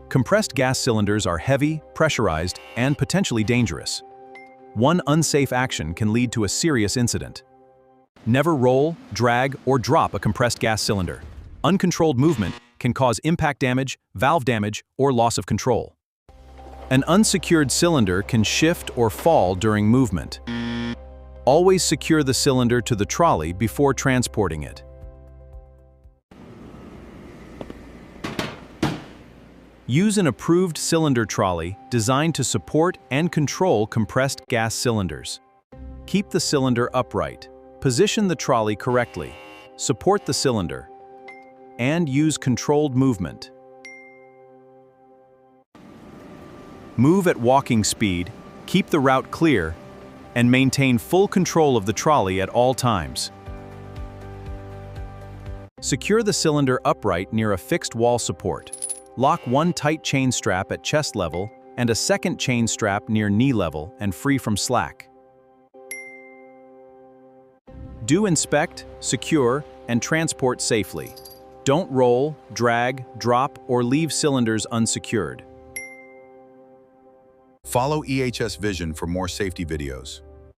Compressed gas cylinders are heavy, pressurized, and potentially dangerous. One unsafe action can lead to a serious incident. Never roll, drag, or drop a compressed gas cylinder. Uncontrolled movement can cause impact damage, valve damage, or loss of control. An unsecured cylinder can shift or fall during movement. Always secure the cylinder to the trolley before transporting it. Use an approved cylinder trolley designed to support and control compressed gas cylinders. Keep the cylinder upright. Position the trolley correctly. Support the cylinder. And use controlled movement. Move at walking speed, keep the route clear, and maintain full control of the trolley at all times. Secure the cylinder upright near a fixed wall support. Lock one tight chain strap at chest level and a second chain strap near knee level and free from slack. Do inspect, secure, and transport safely. Don't roll, drag, drop, or leave cylinders unsecured. Follow EHS Vision for more safety videos.